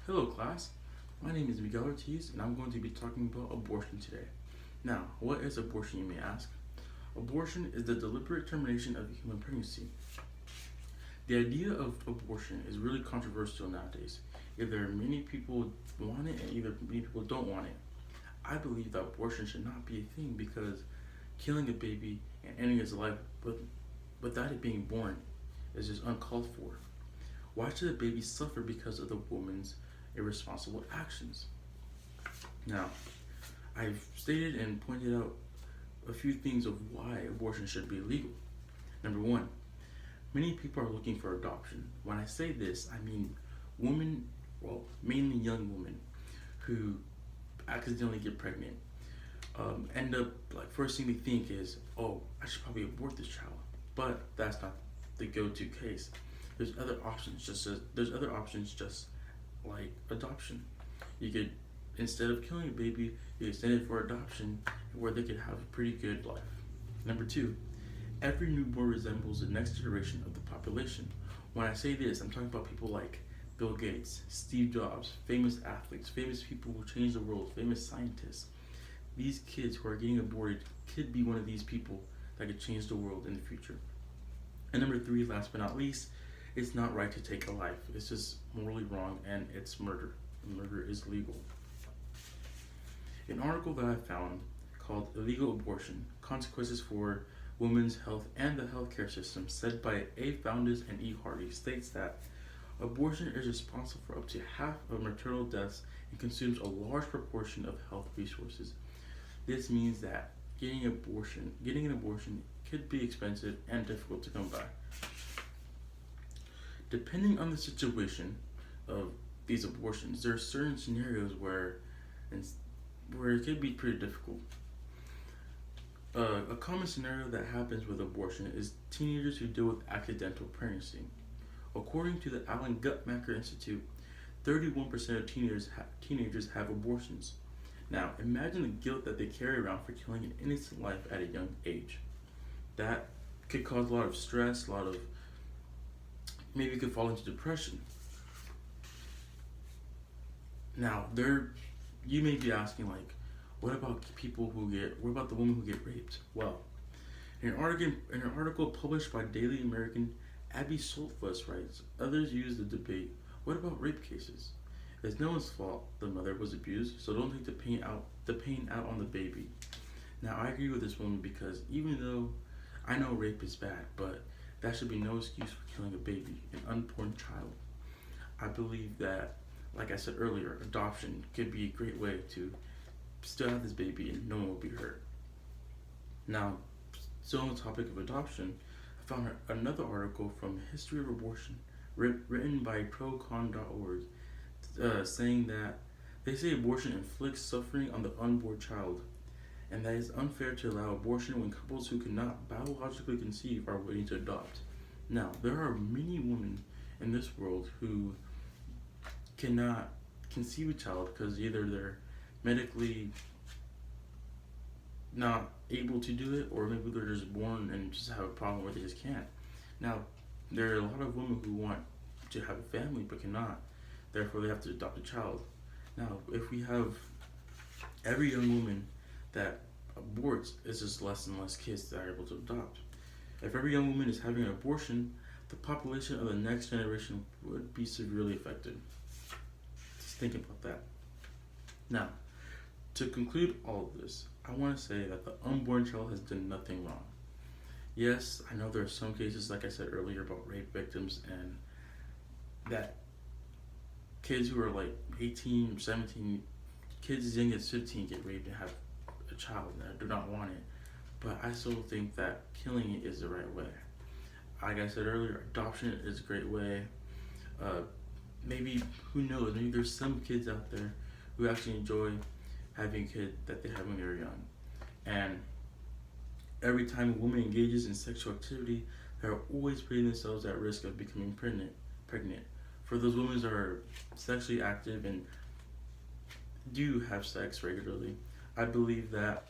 Hello class, my name is Miguel Ortiz and I'm going to be talking about abortion today. Now, what is abortion, you may ask? Abortion is the deliberate termination of a human pregnancy. The idea of abortion is really controversial nowadays. Either many people want it and either many people don't want it. I believe that abortion should not be a thing because killing a baby and ending its life without it being born is just uncalled for. Why should a baby suffer because of the woman's irresponsible actions? Now, I've stated and pointed out a few things of why abortion should be illegal. Number one, many people are looking for adoption. When I say this, I mean women, well, mainly young women, who accidentally get pregnant, end up, like, first thing they think is, oh, I should probably abort this child. But that's not the go-to case. There's other options, just like adoption. You could, instead of killing a baby, you could send it for adoption where they could have a pretty good life. Number two, every newborn resembles the next generation of the population. When I say this, I'm talking about people like Bill Gates, Steve Jobs, famous athletes, famous people who changed the world, famous scientists. These kids who are getting aborted could be one of these people that could change the world in the future. And number three, last but not least, it's not right to take a life. It's just morally wrong and it's murder. Murder is legal. An article that I found called Illegal Abortion, Consequences for Women's Health and the Healthcare System, said by A. Founders and E. Hardy, states that abortion is responsible for up to half of maternal deaths and consumes a large proportion of health resources. This means that getting an abortion could be expensive and difficult to come by. Depending on the situation of these abortions, there are certain scenarios where it could be pretty difficult. A common scenario that happens with abortion is teenagers who deal with accidental pregnancy. According to the Allen Guttmacher Institute, 31% of teenagers have abortions. Now, imagine the guilt that they carry around for killing an innocent life at a young age. That could cause a lot of stress, maybe you could fall into depression. Now, you may be asking, like, what about the women who get raped? Well, in an article published by Daily American, Abby Soltfuss writes, others use the debate, what about rape cases? It's no one's fault the mother was abused, so don't take the pain out on the baby. Now, I agree with this woman because even though I know rape is bad, but that should be no excuse for killing a baby, an unborn child. I believe that, like I said earlier, adoption could be a great way to still have this baby and no one will be hurt. Now, still on the topic of adoption, I found another article from History of Abortion, written by procon.org, saying that they say abortion inflicts suffering on the unborn child, and that it's unfair to allow abortion when couples who cannot biologically conceive are waiting to adopt. Now, there are many women in this world who cannot conceive a child because either they're medically not able to do it, or maybe they're just born and just have a problem where they just can't. Now, there are a lot of women who want to have a family but cannot, therefore they have to adopt a child. Now, if we have every young woman that aborts, it's just less and less kids that are able to adopt. If every young woman is having an abortion, the population of the next generation would be severely affected. Just think about that. Now, to conclude all of this, I want to say that the unborn child has done nothing wrong. Yes, I know there are some cases, like I said earlier, about rape victims and that kids who are like 18, 17, kids as young as 15 get raped and have a child and do not want it. But I still think that killing it is the right way. Like I said earlier, adoption is a great way. Maybe, who knows, maybe there's some kids out there who actually enjoy having a kid that they have when they're young. And every time a woman engages in sexual activity, they're always putting themselves at risk of becoming pregnant. For those women that are sexually active and do have sex regularly, I believe that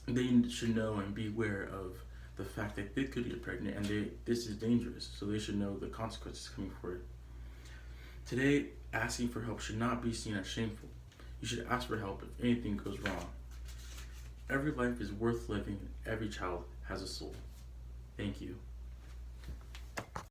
they should know and be aware of the fact that they could get pregnant and this is dangerous, so they should know the consequences coming for it. Today, Asking for help should not be seen as shameful. You should ask for help if anything goes wrong. Every life is worth living and every child has a soul. Thank you.